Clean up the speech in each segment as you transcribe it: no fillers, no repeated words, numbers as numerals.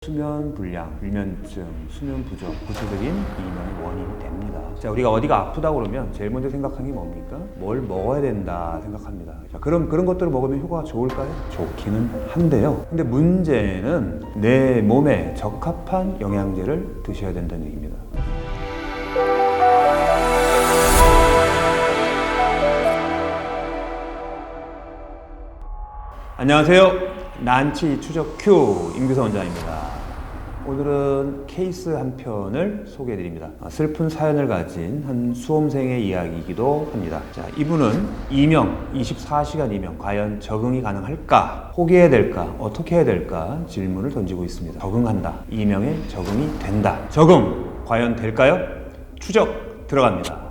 수면 불량, 불면증, 수면 부족, 구체적인 이명의 원인이 됩니다. 자, 우리가 어디가 아프다고 그러면 제일 먼저 생각하는 게 뭡니까? 뭘 먹어야 된다 생각합니다. 자, 그런 것들을 먹으면 효과가 좋을까요? 좋기는 한데요. 근데 문제는 내 몸에 적합한 영양제를 드셔야 된다는 얘기입니다. 안녕하세요. 난치 추적 큐 임규서 원장입니다. 오늘은 케이스 한 편을 소개해 드립니다. 슬픈 사연을 가진 한 수험생의 이야기이기도 합니다. 자, 이분은 이명, 24시간 이명, 과연 적응이 가능할까? 포기해야 될까? 어떻게 해야 될까? 질문을 던지고 있습니다. 적응한다. 이명에 적응이 된다. 적응, 과연 될까요? 추적 들어갑니다.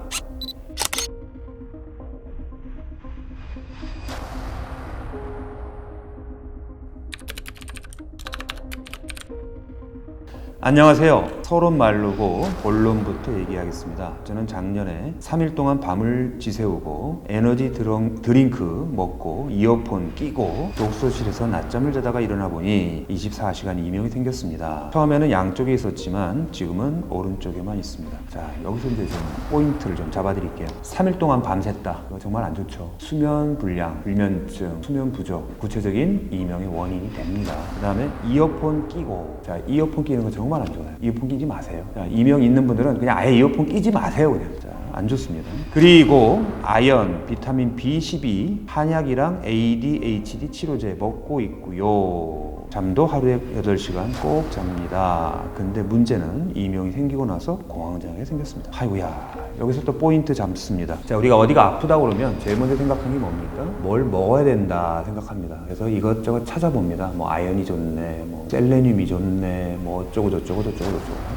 안녕하세요. 서론 마르고 본론부터 얘기하겠습니다. 저는 작년에 3일 동안 밤을 지새우고 에너지 드링크 먹고 이어폰 끼고 독서실에서 낮잠을 자다가 일어나 보니 24시간 이명이 생겼습니다. 처음에는 양쪽에 있었지만 지금은 오른쪽에만 있습니다. 자, 여기서 이제 좀 포인트를 좀 잡아드릴게요. 3일 동안 밤샜다. 이거 정말 안 좋죠. 수면 불량, 불면증, 수면 부족, 구체적인 이명의 원인이 됩니다. 그 다음에 이어폰 끼고, 자, 이어폰 끼는 거 정말 안 좋아요. 이어폰 끼지 마세요. 자, 이명 있는 분들은 그냥 아예 이어폰 끼지 마세요. 그냥. 자, 안 좋습니다. 그리고 아연, 비타민 B12, 한약이랑 ADHD 치료제 먹고 있고요. 잠도 하루에 8시간 꼭 잡니다. 근데 문제는 이명이 생기고 나서 공황장애 생겼습니다. 아이고야, 여기서 또 포인트 잡습니다. 자, 우리가 어디가 아프다고 그러면 제일 먼저 생각하는 게 뭡니까? 뭘 먹어야 된다 생각합니다. 그래서 이것저것 찾아봅니다. 뭐 아연이 좋네, 뭐 셀레늄이 좋네, 뭐 어쩌고 저쩌고.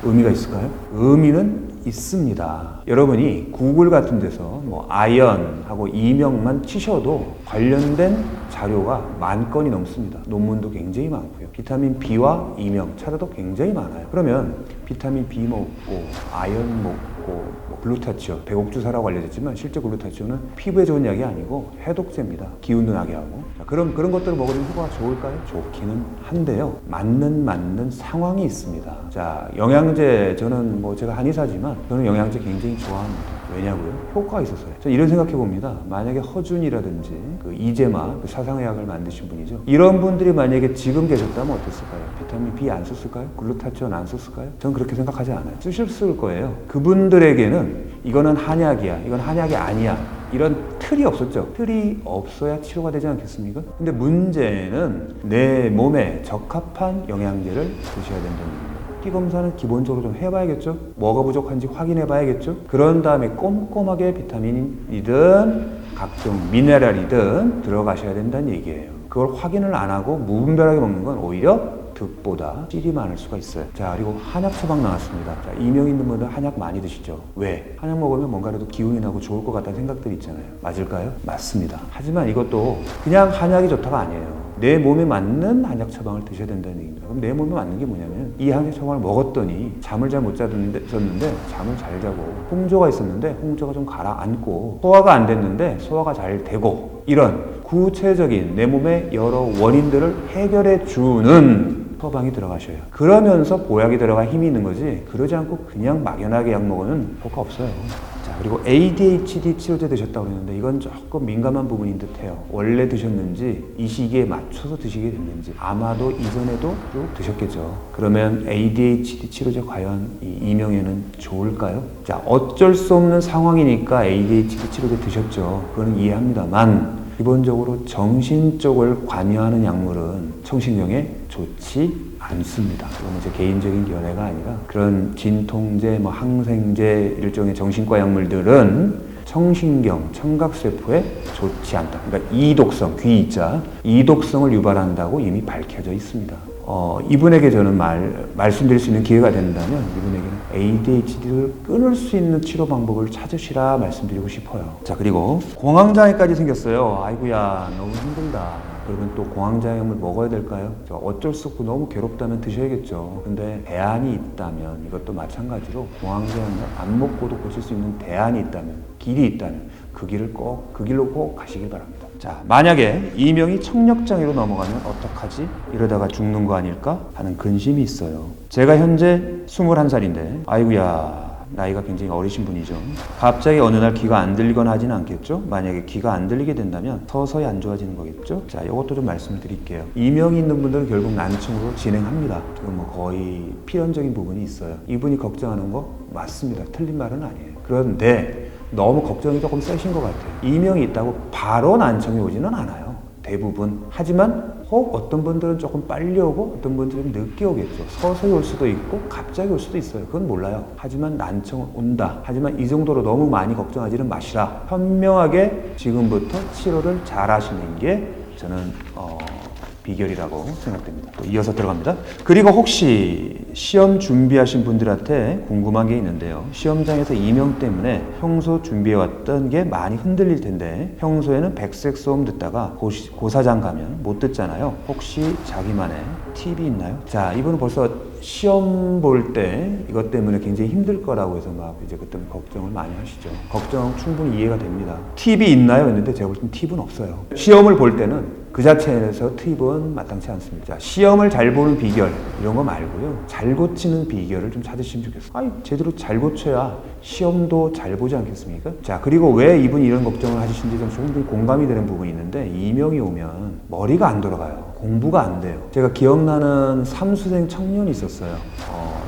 의미가 있을까요? 의미는 있습니다. 여러분이 구글 같은 데서 뭐 아연하고 이명만 치셔도 관련된 자료가 10,000건이 넘습니다. 논문도 굉장히 많고요. 비타민 B와 이명 찾아도 굉장히 많아요. 그러면 비타민 B 먹고 아연 먹고 뭐 글루타치온, 백옥주사라고 알려졌지만 실제 글루타치온은 피부에 좋은 약이 아니고 해독제입니다. 기운도 나게 하고. 자, 그런 것들을 먹으면 효과가 좋을까요? 좋기는 한데요. 맞는 상황이 있습니다. 자, 영양제, 저는 뭐 제가 한의사지만 저는 영양제 굉장히 좋아합니다. 왜냐고요? 효과가 있어서요. 저는 이런 생각해 봅니다. 만약에 허준이라든지 그 이재마, 그 사상의학을 만드신 분이죠. 이런 분들이 만약에 지금 계셨다면 어땠을까요? 비타민 B 안 썼을까요? 글루타치온 안 썼을까요? 저는 그렇게 생각하지 않아요. 쓰셨을 거예요. 그분들에게는 이거는 한약이야, 이건 한약이 아니야, 이런 틀이 없었죠. 틀이 없어야 치료가 되지 않겠습니까? 근데 문제는 내 몸에 적합한 영양제를 드셔야 된다는 겁니다. 피 검사는 기본적으로 좀 해봐야겠죠. 뭐가 부족한지 확인해봐야겠죠. 그런 다음에 꼼꼼하게 비타민이든 각종 미네랄이든 들어가셔야 된다는 얘기예요. 그걸 확인을 안 하고 무분별하게 먹는 건 오히려 득보다 찔이 많을 수가 있어요. 자, 그리고 한약 처방 나왔습니다. 자, 이명 있는 분들 한약 많이 드시죠? 왜? 한약 먹으면 뭔가라도 기운이 나고 좋을 것 같다는 생각들이 있잖아요. 맞을까요? 맞습니다. 하지만 이것도 그냥 한약이 좋다가 아니에요. 내 몸에 맞는 한약 처방을 드셔야 된다는 얘기입니다. 그럼 내 몸에 맞는 게 뭐냐면 이 한약 처방을 먹었더니 잠을 잘 못 잤는데 잠을 잘 자고 홍조가 있었는데 홍조가 좀 가라앉고 소화가 안 됐는데 소화가 잘 되고 이런 구체적인 내 몸의 여러 원인들을 해결해 주는 처방이 들어가셔요. 그러면서 보약이 들어가 힘이 있는 거지 그러지 않고 그냥 막연하게 약 먹으면 효과 없어요. 자, 그리고 ADHD 치료제 드셨다고 그랬는데 이건 조금 민감한 부분인 듯해요. 원래 드셨는지 이 시기에 맞춰서 드시게 됐는지 아마도 이전에도 쭉 드셨겠죠. 그러면 ADHD 치료제 과연 이 이명에는 좋을까요? 자, 어쩔 수 없는 상황이니까 ADHD 치료제 드셨죠. 그거는 이해합니다만 기본적으로 정신 쪽을 관여하는 약물은 청신경에 좋지 않습니다. 이건 제 개인적인 견해가 아니라 그런 진통제, 뭐 항생제 일종의 정신과 약물들은 청신경, 청각세포에 좋지 않다. 그러니까 이독성, 귀이자 이독성을 유발한다고 이미 밝혀져 있습니다. 이분에게 저는 말씀드릴 수 있는 기회가 된다면 이분에게는 ADHD를 끊을 수 있는 치료 방법을 찾으시라 말씀드리고 싶어요. 자, 그리고 공황장애까지 생겼어요. 아이고야, 너무 힘들다. 그러면 또 공황장애물 먹어야 될까요? 어쩔 수 없고 너무 괴롭다면 드셔야겠죠. 근데 대안이 있다면 이것도 마찬가지로 공황장애물 안 먹고도 고칠 수 있는 대안이 있다면, 길이 있다면 그 길로 꼭 가시길 바랍니다. 자, 만약에 이명이 청력장애로 넘어가면 어떡하지? 이러다가 죽는 거 아닐까? 하는 근심이 있어요. 제가 현재 21살인데 아이고야, 나이가 굉장히 어리신 분이죠. 갑자기 어느 날 귀가 안 들리거나 하지는 않겠죠? 만약에 귀가 안 들리게 된다면 서서히 안 좋아지는 거겠죠? 자, 이것도 좀 말씀을 드릴게요. 이명이 있는 분들은 결국 난청으로 진행합니다. 그건 뭐 거의 필연적인 부분이 있어요. 이분이 걱정하는 거 맞습니다. 틀린 말은 아니에요. 그런데 너무 걱정이 조금 세신 것 같아요. 이명이 있다고 바로 난청이 오지는 않아요. 대부분. 하지만 혹 어떤 분들은 조금 빨리 오고 어떤 분들은 늦게 오겠죠. 서서히 올 수도 있고 갑자기 올 수도 있어요. 그건 몰라요. 하지만 난청은 온다. 하지만 이 정도로 너무 많이 걱정하지는 마시라. 현명하게 지금부터 치료를 잘 하시는 게 저는 비결이라고 생각됩니다. 또 이어서 들어갑니다. 그리고 혹시 시험 준비하신 분들한테 궁금한 게 있는데요. 시험장에서 이명 때문에 평소 준비해왔던 게 많이 흔들릴 텐데 평소에는 백색 소음 듣다가 고사장 가면 못 듣잖아요. 혹시 자기만의 팁이 있나요? 자, 이분은 벌써 시험 볼 때 이것 때문에 굉장히 힘들 거라고 해서 막 이제 그때 걱정을 많이 하시죠. 걱정 충분히 이해가 됩니다. 팁이 있나요? 했는데 제가 볼 땐 팁은 없어요. 시험을 볼 때는 그 자체에서 팁은 마땅치 않습니다. 자, 시험을 잘 보는 비결 이런 거 말고요. 잘 고치는 비결을 좀 찾으시면 좋겠어요. 아니, 제대로 잘 고쳐야 시험도 잘 보지 않겠습니까? 자, 그리고 왜 이분이 이런 걱정을 하시는지 좀 충분히 공감이 되는 부분이 있는데 이명이 오면 머리가 안 돌아가요. 공부가 안 돼요. 제가 기억나는 삼수생 청년이 있었어요.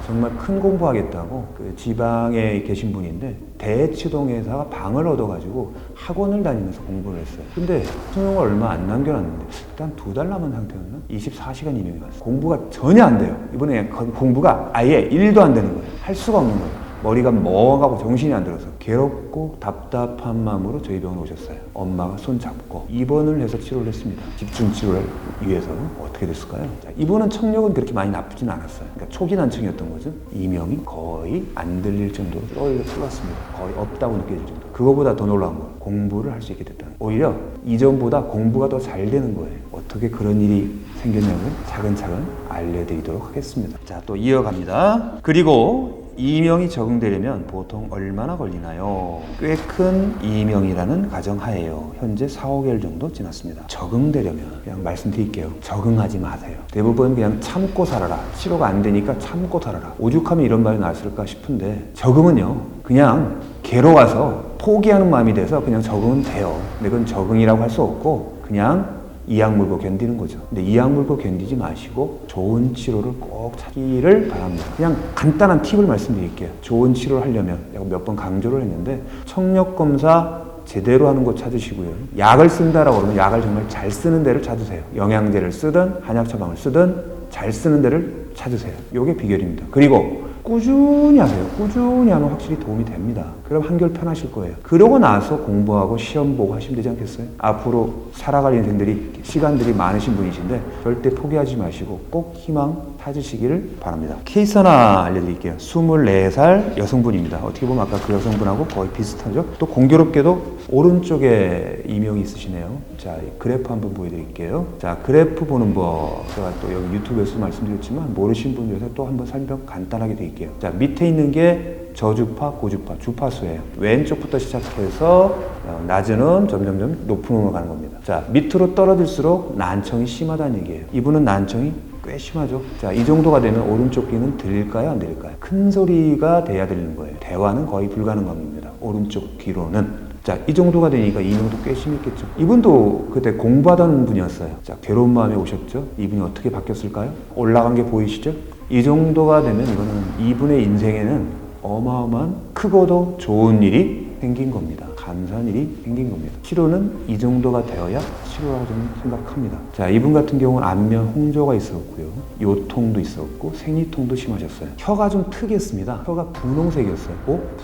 정말 큰 공부하겠다고 그 지방에 계신 분인데 대치동에다가 방을 얻어가지고 학원을 다니면서 공부를 했어요. 근데 수능을 얼마 안 남겨놨는데 일단 2달 남은 상태였나? 24시간 이명이 왔어요. 공부가 전혀 안 돼요. 이번에 공부가 아예 1도 안 되는 거예요. 할 수가 없는 거예요. 머리가 멍하고 정신이 안 들어서 괴롭고 답답한 마음으로 저희 병원에 오셨어요. 엄마가 손 잡고 입원을 해서 치료를 했습니다. 집중 치료를 위해서. 어떻게 됐을까요? 자, 이분은 청력은 그렇게 많이 나쁘진 않았어요. 그러니까 초기 난청이었던 거죠. 이명이 거의 안 들릴 정도로 뚫었습니다. 거의 없다고 느껴질 정도. 그거보다 더 놀라운 건 공부를 할 수 있게 됐다는 거예요. 오히려 이전보다 공부가 더 잘 되는 거예요. 어떻게 그런 일이 생겼냐면 차근차근 알려드리도록 하겠습니다. 자, 또 이어갑니다. 그리고 이명이 적응되려면 보통 얼마나 걸리나요? 꽤 큰 이명이라는 가정하에요. 현재 4, 5개월 정도 지났습니다. 적응되려면 그냥 말씀드릴게요. 적응하지 마세요. 대부분 그냥 참고 살아라. 치료가 안 되니까 참고 살아라. 오죽하면 이런 말이 나왔을까 싶은데 적응은요. 그냥 괴로워서 포기하는 마음이 돼서 그냥 적응은 돼요. 근데 그건 적응이라고 할 수 없고 그냥 이악 물고 견디는 거죠. 근데 이악 물고 견디지 마시고 좋은 치료를 꼭 찾기를 바랍니다. 그냥 간단한 팁을 말씀드릴게요. 좋은 치료를 하려면 내가 몇 번 강조를 했는데 청력 검사 제대로 하는 곳 찾으시고요. 약을 쓴다라고 그러면 약을 정말 잘 쓰는 데를 찾으세요. 영양제를 쓰든 한약 처방을 쓰든 잘 쓰는 데를 찾으세요. 이게 비결입니다. 그리고 꾸준히 하세요. 꾸준히 하면 확실히 도움이 됩니다. 그럼 한결 편하실 거예요. 그러고 나서 공부하고 시험 보고 하시면 되지 않겠어요? 앞으로 살아갈 인생들이 시간들이 많으신 분이신데 절대 포기하지 마시고 꼭 희망 찾으시기를 바랍니다. 케이스 하나 알려드릴게요. 24살 여성분입니다. 어떻게 보면 아까 그 여성분하고 거의 비슷하죠? 또 공교롭게도 오른쪽에 이명이 있으시네요. 자, 그래프 한번 보여드릴게요. 자, 그래프 보는 법 제가 또 여기 유튜브에서 말씀드렸지만 모르신 분들 위해서 또 한번 설명 간단하게 드릴게요. 자, 밑에 있는 게 저주파, 고주파, 주파수예요. 왼쪽부터 시작해서 낮은 점점점 높은 음으로 가는 겁니다. 자, 밑으로 떨어질수록 난청이 심하다는 얘기예요. 이분은 난청이 꽤 심하죠. 자, 이 정도가 되면 오른쪽 귀는 들릴까요? 안 들릴까요? 큰 소리가 돼야 들리는 거예요. 대화는 거의 불가능합니다. 오른쪽 귀로는. 자, 이 정도가 되니까 이명도 꽤 심했겠죠. 이분도 그때 공부하던 분이었어요. 자, 괴로운 마음에 오셨죠. 이분이 어떻게 바뀌었을까요? 올라간 게 보이시죠? 이 정도가 되면 이거는 이분의 인생에는 어마어마한 크고도 좋은 일이 생긴 겁니다. 감사한 일이 생긴 겁니다. 치료는 이 정도가 되어야 치료라고 저는 생각합니다. 자, 이분 같은 경우는 안면 홍조가 있었고요. 요통도 있었고 생리통도 심하셨어요. 혀가 좀 특이했습니다. 혀가 분홍색이었어요.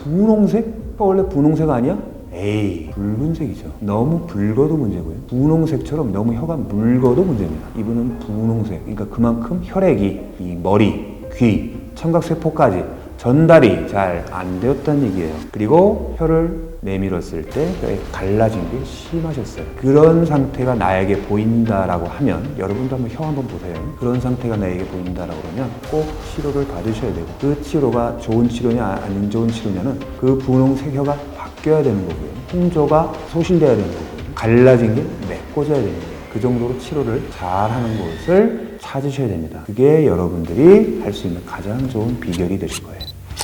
분홍색? 혀 원래 분홍색 아니야? 에이, 붉은색이죠. 너무 붉어도 문제고요. 분홍색처럼 너무 혀가 묽어도 문제입니다. 이분은 분홍색, 그러니까 그만큼 혈액이 이 머리, 귀, 청각세포까지 전달이 잘 안 되었다는 얘기예요. 그리고 혀를 내밀었을 때 혀에 갈라진 게 심하셨어요. 그런 상태가 나에게 보인다라고 하면 여러분도 한번 혀 한번 보세요. 그런 상태가 나에게 보인다라고 그러면 꼭 치료를 받으셔야 되고 그 치료가 좋은 치료냐 안 좋은 치료냐는 그 분홍색 혀가 바뀌어야 되는 거고요. 홍조가 소실돼야 되는 거고요. 갈라진 게 네. 꽂아야 됩니다. 그 정도로 치료를 잘하는 곳을 찾으셔야 됩니다. 그게 여러분들이 할 수 있는 가장 좋은 비결이 되실 거예요.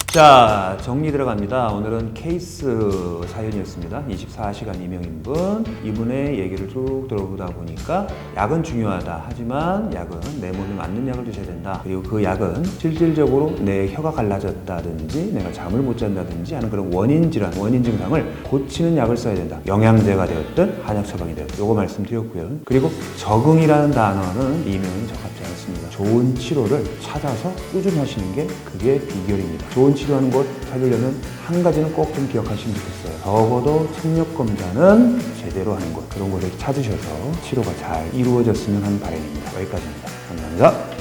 자, 정리 들어갑니다. 오늘은 케이스 사연이었습니다. 24시간 이명인분. 이분의 얘기를 쭉 들어보다 보니까 약은 중요하다. 하지만 약은 내 몸에 맞는 약을 드셔야 된다. 그리고 그 약은 실질적으로 내 혀가 갈라졌다든지 내가 잠을 못 잔다든지 하는 그런 원인 질환, 원인 증상을 고치는 약을 써야 된다. 영양제가 되었든 한약 처방이 되었든 요거 말씀드렸고요. 그리고 적응이라는 단어는 이명이 적합지 않습니다. 좋은 치료를 찾아서 꾸준히 하시는 게 그게 비결입니다. 좋은 치료하는 것 찾으려면 한 가지는 꼭 좀 기억하시면 좋겠어요. 적어도 청력 검사는 제대로 하는 것, 그런 것을 찾으셔서 치료가 잘 이루어졌으면 하는 바람입니다. 여기까지입니다. 감사합니다.